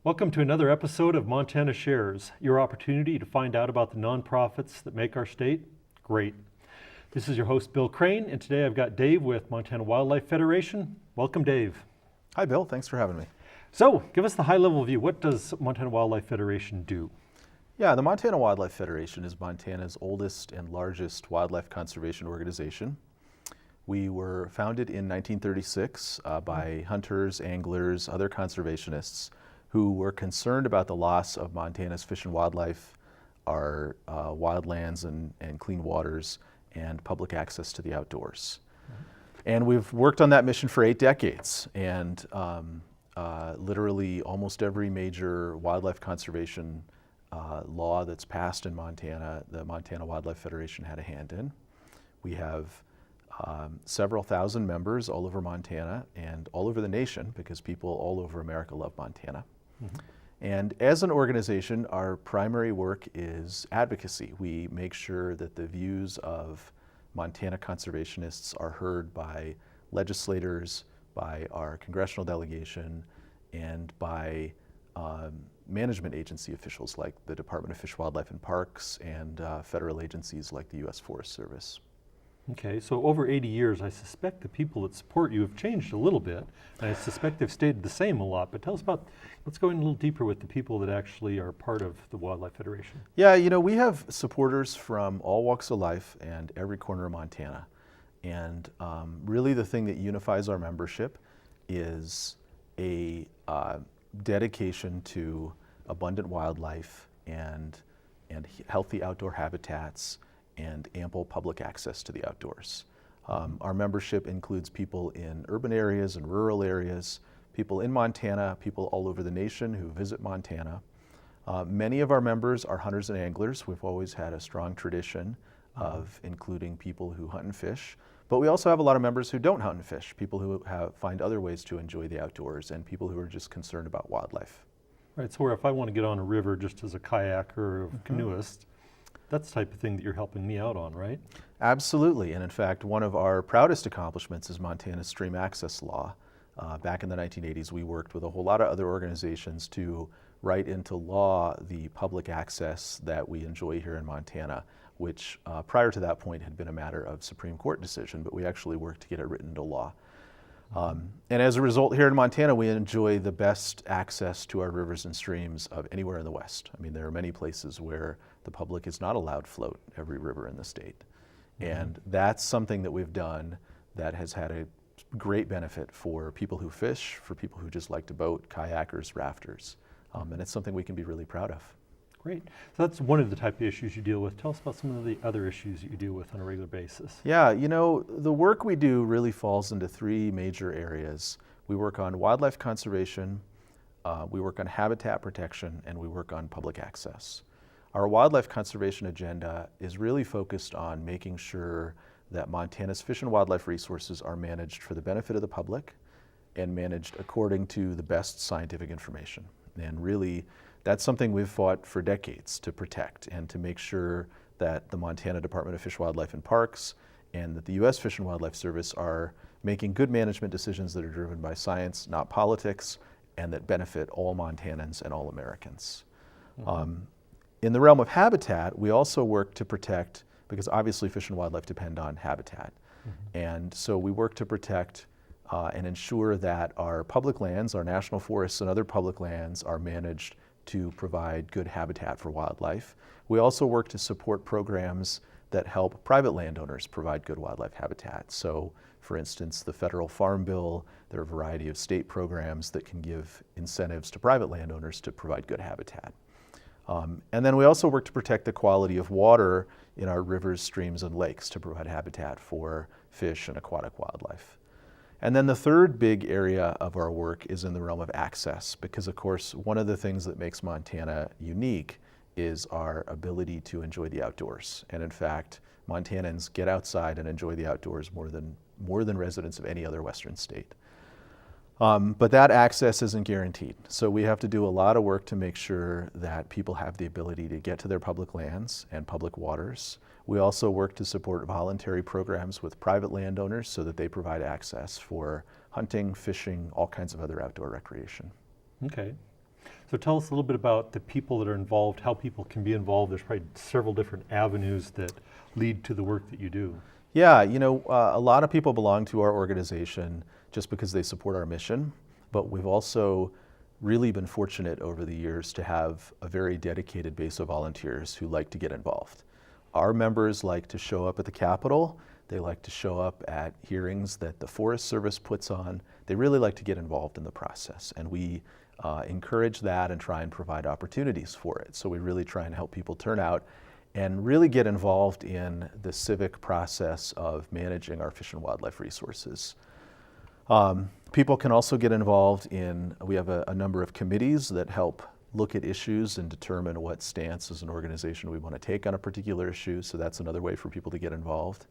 Welcome to another episode of Montana Shares, your opportunity to find out about the nonprofits that make our state great. This is your host, Bill Crane, and today I've got Dave with Montana Wildlife Federation. Welcome, Dave. Hi, Bill. Thanks for having me. So, give us the high-level view. What does Montana Wildlife Federation do? Yeah, the Montana Wildlife Federation is Montana's oldest and largest wildlife conservation organization. We were founded in 1936 by hunters, anglers, other conservationists who were concerned about the loss of Montana's fish and wildlife, our wildlands and clean waters, and public access to the outdoors. And we've worked on that mission for 8 decades, and literally almost every major wildlife conservation law that's passed in Montana, the Montana Wildlife Federation had a hand in. We have several thousand members all over Montana and all over the nation, because people all over America love Montana. Mm-hmm. And as an organization, our primary work is advocacy. We make sure that the views of Montana conservationists are heard by legislators, by our congressional delegation, and by management agency officials like the Department of Fish, Wildlife, and Parks, and federal agencies like the U.S. Forest Service. Okay, so over 80 years, I suspect the people that support you have changed a little bit, and I suspect they've stayed the same a lot, but tell us about, let's go in a little deeper with the people that actually are part of the Wildlife Federation. Yeah, you know, we have supporters from all walks of life and every corner of Montana, and really the thing that unifies our membership is a dedication to abundant wildlife and healthy outdoor habitats and ample public access to the outdoors. Our membership includes people in urban areas and rural areas, people in Montana, people all over the nation who visit Montana. Many of our members are hunters and anglers. We've always had a strong tradition of including people who hunt and fish, but we also have a lot of members who don't hunt and fish, people who find other ways to enjoy the outdoors, and people who are just concerned about wildlife. Right, so if I want to get on a river just as a kayaker or a canoeist, that's the type of thing that you're helping me out on, right? Absolutely, and in fact, one of our proudest accomplishments is Montana's Stream Access Law. Back in the 1980s, we worked with a whole lot of other organizations to write into law the public access that we enjoy here in Montana, which prior to that point had been a matter of Supreme Court decision, but we actually worked to get it written into law. And as a result, here in Montana, we enjoy the best access to our rivers and streams of anywhere in the West. I mean, there are many places where the public is not allowed to float every river in the state. And that's something that we've done that has had a great benefit for people who fish, for people who just like to boat, kayakers, rafters. And it's something we can be really proud of. Great. So that's one of the type of issues you deal with. Tell us about some of the other issues that you deal with on a regular basis. Yeah, you know, the work we do really falls into 3 major areas. We work on wildlife conservation, we work on habitat protection, and we work on public access. Our wildlife conservation agenda is really focused on making sure that Montana's fish and wildlife resources are managed for the benefit of the public and managed according to the best scientific information. And really, that's something we've fought for decades to protect and to make sure that the Montana Department of Fish, Wildlife, and Parks and that the U.S. Fish and Wildlife Service are making good management decisions that are driven by science, not politics, and that benefit all Montanans and all Americans. In the realm of habitat, we also work to protect, because obviously fish and wildlife depend on habitat. And so we work to protect and ensure that our public lands, our national forests and other public lands are managed to provide good habitat for wildlife. We also work to support programs that help private landowners provide good wildlife habitat. So, for instance, the federal farm bill, there are a variety of state programs that can give incentives to private landowners to provide good habitat. And then we also work to protect the quality of water in our rivers, streams, and lakes to provide habitat for fish and aquatic wildlife. And then the third big area of our work is in the realm of access, because of course one of the things that makes Montana unique is our ability to enjoy the outdoors. And in fact, Montanans get outside and enjoy the outdoors more than residents of any other Western state. But that access isn't guaranteed. So we have to do a lot of work to make sure that people have the ability to get to their public lands and public waters. We also work to support voluntary programs with private landowners so that they provide access for hunting, fishing, all kinds of other outdoor recreation. Okay. So tell us a little bit about the people that are involved, how people can be involved. There's probably several different avenues that lead to the work that you do. Yeah, a lot of people belong to our organization just because they support our mission, but we've also really been fortunate over the years to have a very dedicated base of volunteers who like to get involved. Our members like to show up at the Capitol. They like to show up at hearings that the Forest Service puts on. They really like to get involved in the process, and we encourage that and try and provide opportunities for it. So we really try and help people turn out and really get involved in the civic process of managing our fish and wildlife resources. People can also get involved we have a number of committees that help look at issues and determine what stance as an organization we want to take on a particular issue, so that's another way for people to get involved.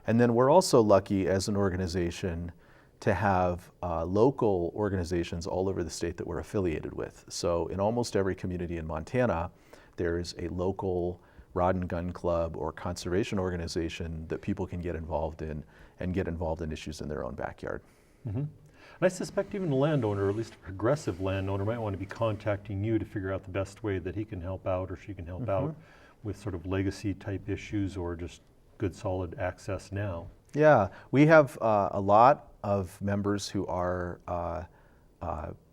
And then we're also lucky as an organization to have local organizations all over the state that we're affiliated with. So in almost every community in Montana, there's a local rod and gun club or conservation organization that people can get involved in and get involved in issues in their own backyard. Mm-hmm. And I suspect even a landowner, or at least a progressive landowner, might want to be contacting you to figure out the best way that he can help out or she can help out with sort of legacy type issues or just good solid access now. Yeah, we have a lot of members who are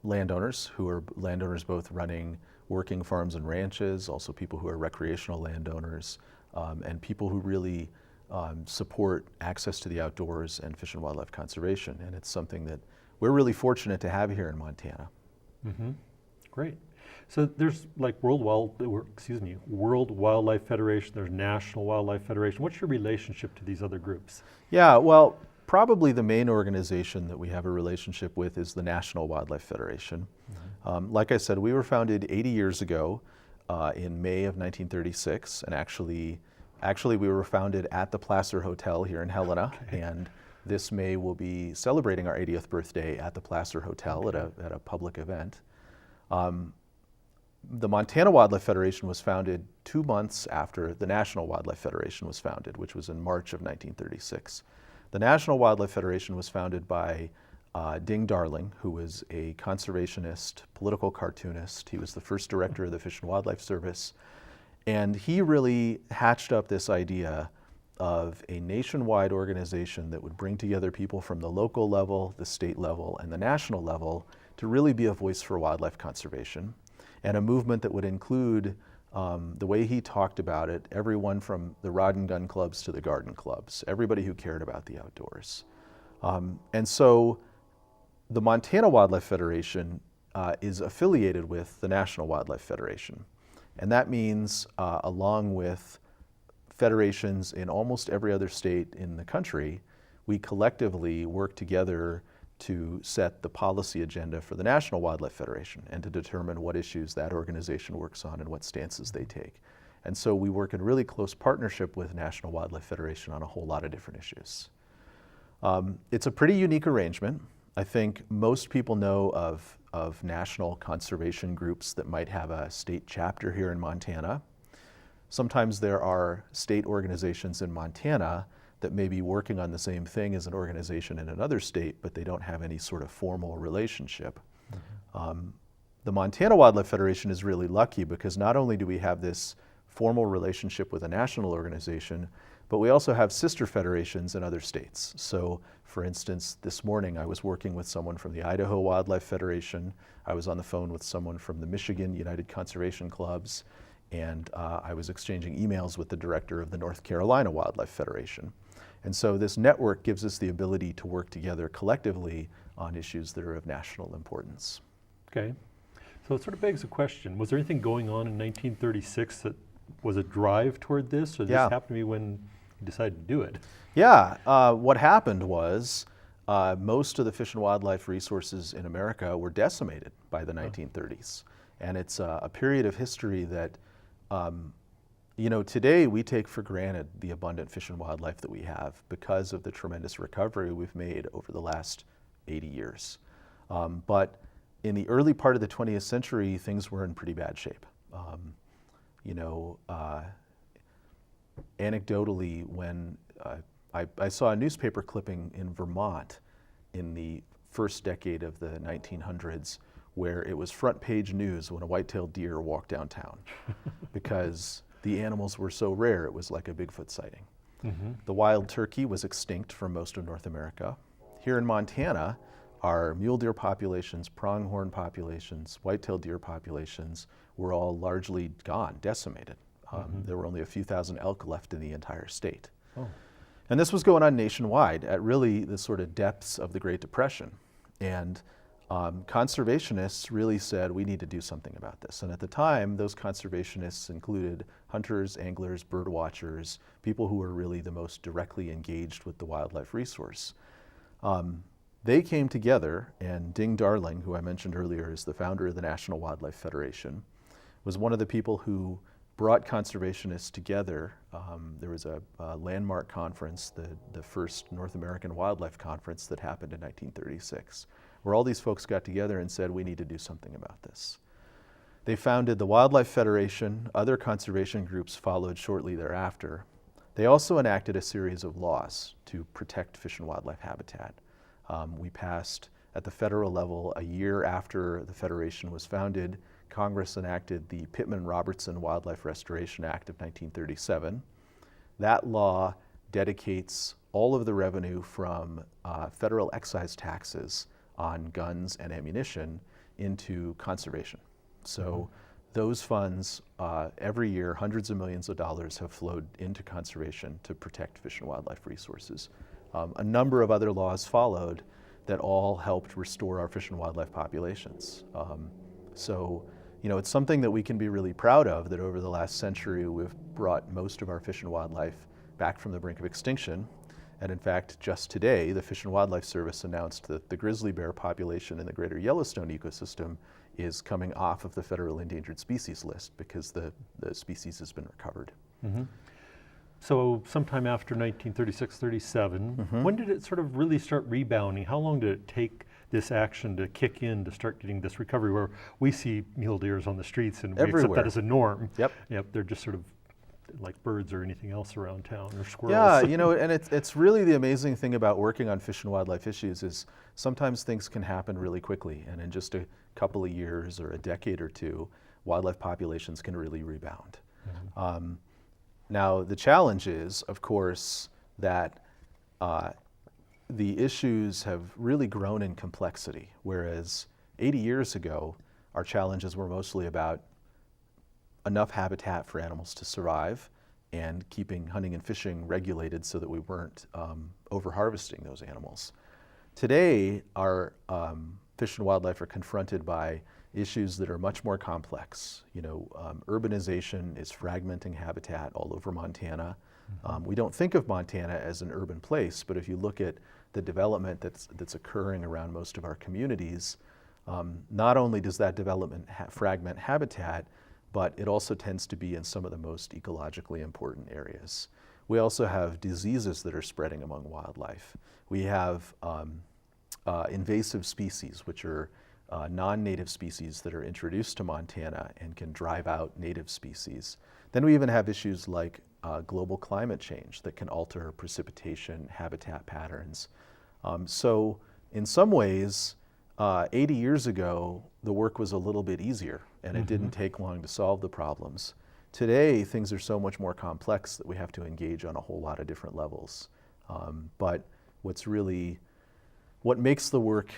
landowners, both running working farms and ranches, also people who are recreational landowners, and people who really support access to the outdoors and fish and wildlife conservation. And it's something that we're really fortunate to have here in Montana. Mm-hmm. Great. So there's like World Wildlife Federation, there's National Wildlife Federation. What's your relationship to these other groups? Yeah, well, probably the main organization that we have a relationship with is the National Wildlife Federation. Mm-hmm. Like I said, we were founded 80 years ago in May of 1936, and actually we were founded at the Placer Hotel here in Helena, and this May we'll be celebrating our 80th birthday at the Placer Hotel at a public event. The Montana Wildlife Federation was founded 2 months after the National Wildlife Federation was founded, which was in March of 1936. The National Wildlife Federation was founded by Ding Darling, who was a conservationist, political cartoonist. He was the first director of the Fish and Wildlife Service, and he really hatched up this idea of a nationwide organization that would bring together people from the local level, the state level, and the national level to really be a voice for wildlife conservation, and a movement that would include, the way he talked about it, everyone from the rod and gun clubs to the garden clubs, everybody who cared about the outdoors. And so the Montana Wildlife Federation is affiliated with the National Wildlife Federation. And that means, along with federations in almost every other state in the country, we collectively work together to set the policy agenda for the National Wildlife Federation and to determine what issues that organization works on and what stances they take. And so we work in really close partnership with National Wildlife Federation on a whole lot of different issues. It's a pretty unique arrangement. I think most people know of national conservation groups that might have a state chapter here in Montana. Sometimes there are state organizations in Montana that may be working on the same thing as an organization in another state, but they don't have any sort of formal relationship. Mm-hmm. The Montana Wildlife Federation is really lucky because not only do we have this formal relationship with a national organization, but we also have sister federations in other states. So, for instance, this morning I was working with someone from the Idaho Wildlife Federation. I was on the phone with someone from the Michigan United Conservation Clubs, and I was exchanging emails with the director of the North Carolina Wildlife Federation. And so this network gives us the ability to work together collectively on issues that are of national importance. Okay. So it sort of begs a question. Was there anything going on in 1936 that was a drive toward this, or this happened to be when you decided to do it? Yeah. What happened was most of the fish and wildlife resources in America were decimated by the 1930s. And it's a period of history that today we take for granted the abundant fish and wildlife that we have because of the tremendous recovery we've made over the last 80 years. But in the early part of the 20th century, things were in pretty bad shape. Anecdotally, when I saw a newspaper clipping in Vermont in the first decade of the 1900s where it was front page news when a white-tailed deer walked downtown because the animals were so rare it was like a Bigfoot sighting. The wild turkey was extinct from most of North America. Here in Montana, our mule deer populations, pronghorn populations, white-tailed deer populations were all largely gone, decimated. There were only a few thousand elk left in the entire state. Oh. And this was going on nationwide at really the sort of depths of the Great Depression. And conservationists really said, we need to do something about this. And at the time, those conservationists included hunters, anglers, bird watchers, people who were really the most directly engaged with the wildlife resource. They came together, and Ding Darling, who I mentioned earlier is the founder of the National Wildlife Federation, was one of the people who brought conservationists together. There was a landmark conference, the first North American Wildlife Conference that happened in 1936, where all these folks got together and said, we need to do something about this. They founded the Wildlife Federation. Other conservation groups followed shortly thereafter. They also enacted a series of laws to protect fish and wildlife habitat. We passed, at the federal level, a year after the Federation was founded, Congress enacted the Pittman-Robertson Wildlife Restoration Act of 1937. That law dedicates all of the revenue from federal excise taxes on guns and ammunition into conservation. So those funds, every year, hundreds of millions of dollars have flowed into conservation to protect fish and wildlife resources. A number of other laws followed that all helped restore our fish and wildlife populations. So, you know, it's something that we can be really proud of, that over the last century we've brought most of our fish and wildlife back from the brink of extinction. And in fact, just today, the Fish and Wildlife Service announced that the grizzly bear population in the greater Yellowstone ecosystem is coming off of the federal endangered species list because the species has been recovered. So sometime after 1936-37, when did it sort of really start rebounding? How long did it take this action to kick in to start getting this recovery where we see mule deers on the streets and we accept that as a norm? Yep. They're just sort of like birds or anything else around town, or squirrels. Yeah, you know, and it's really the amazing thing about working on fish and wildlife issues is sometimes things can happen really quickly, and in just a couple of years or a decade or two, wildlife populations can really rebound. Now, the challenge is, of course, that the issues have really grown in complexity, whereas 80 years ago, our challenges were mostly about enough habitat for animals to survive and keeping hunting and fishing regulated so that we weren't over-harvesting those animals. Today, our fish and wildlife are confronted by issues that are much more complex. You know, urbanization is fragmenting habitat all over Montana. We don't think of Montana as an urban place, but if you look at the development that's occurring around most of our communities, not only does that development fragment habitat, but it also tends to be in some of the most ecologically important areas. We also have diseases that are spreading among wildlife. We have invasive species, which are non-native species that are introduced to Montana and can drive out native species. Then we even have issues like global climate change that can alter precipitation, habitat patterns. So in some ways, 80 years ago, the work was a little bit easier and it didn't take long to solve the problems. Today, things are so much more complex that we have to engage on a whole lot of different levels. But what makes the work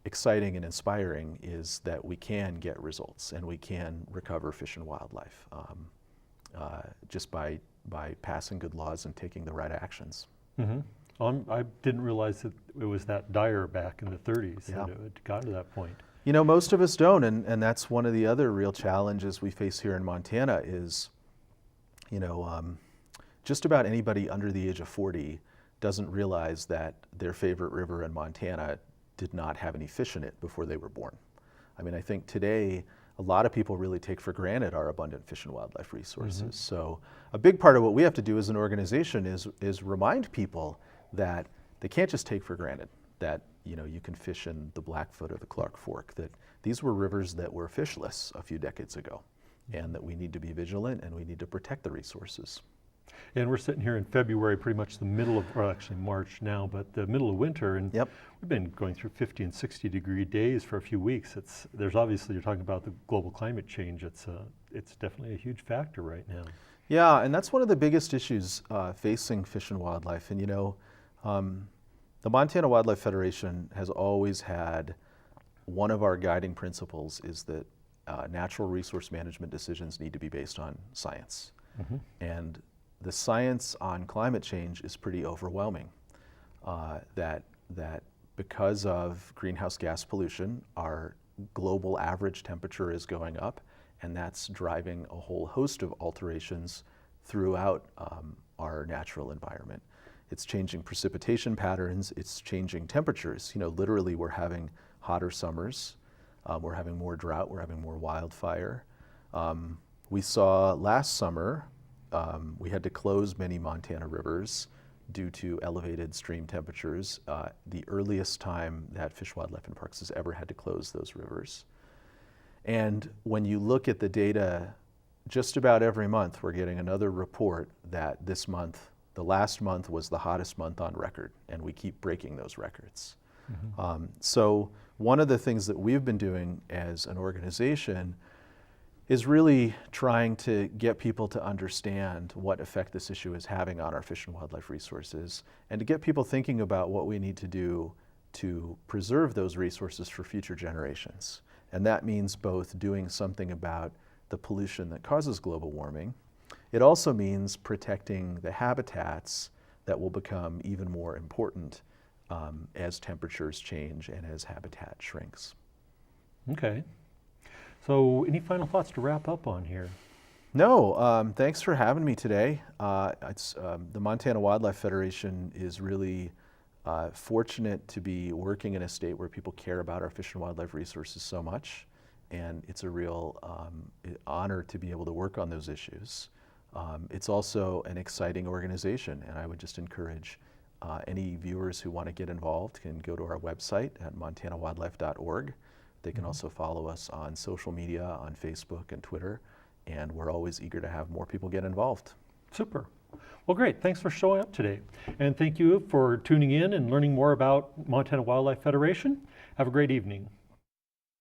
exciting and inspiring is that we can get results and we can recover fish and wildlife just by passing good laws and taking the right actions. I didn't realize that it was that dire back in the 30s that it had gotten to that point. You know, most of us don't, and that's one of the other real challenges we face here in Montana is, you know, just about anybody under the age of 40 doesn't realize that their favorite river in Montana did not have any fish in it before they were born. I mean, I think today a lot of people really take for granted our abundant fish and wildlife resources. So a big part of what we have to do as an organization is remind people that they can't just take for granted that, you know, you can fish in the Blackfoot or the Clark Fork, that these were rivers that were fishless a few decades ago, and that we need to be vigilant and we need to protect the resources. And we're sitting here in February, pretty much the middle of, or actually March now, but the middle of winter, and Yep. we've been going through 50 and 60-degree days for a few weeks. There's obviously, you're talking about the global climate change. It's definitely a huge factor right now. Yeah, and that's one of the biggest issues facing fish and wildlife. And the Montana Wildlife Federation has always had one of our guiding principles is that natural resource management decisions need to be based on science. Mm-hmm. And the science on climate change is pretty overwhelming. That because of greenhouse gas pollution, our global average temperature is going up, and that's driving a whole host of alterations throughout our natural environment. It's changing precipitation patterns, it's changing temperatures. Literally we're having hotter summers, we're having more drought, we're having more wildfire. We saw last summer, we had to close many Montana rivers due to elevated stream temperatures, the earliest time that Fish, Wildlife, and Parks has ever had to close those rivers. And when you look at the data, just about every month we're getting another report that this month, the last month was the hottest month on record, and we keep breaking those records. Mm-hmm. So one of the things that we've been doing as an organization is really trying to get people to understand what effect this issue is having on our fish and wildlife resources, and to get people thinking about what we need to do to preserve those resources for future generations. And that means both doing something about the pollution that causes global warming. It also means protecting the habitats that will become even more important as temperatures change and as habitat shrinks. Okay. So any final thoughts to wrap up on here? No, thanks for having me today. The Montana Wildlife Federation is really fortunate to be working in a state where people care about our fish and wildlife resources so much, and it's a real honor to be able to work on those issues. It's also an exciting organization, and I would just encourage any viewers who want to get involved can go to our website at montanawildlife.org. They can also follow us on social media, on Facebook and Twitter, and we're always eager to have more people get involved. Super. Well, great. Thanks for showing up today. And thank you for tuning in and learning more about Montana Wildlife Federation. Have a great evening.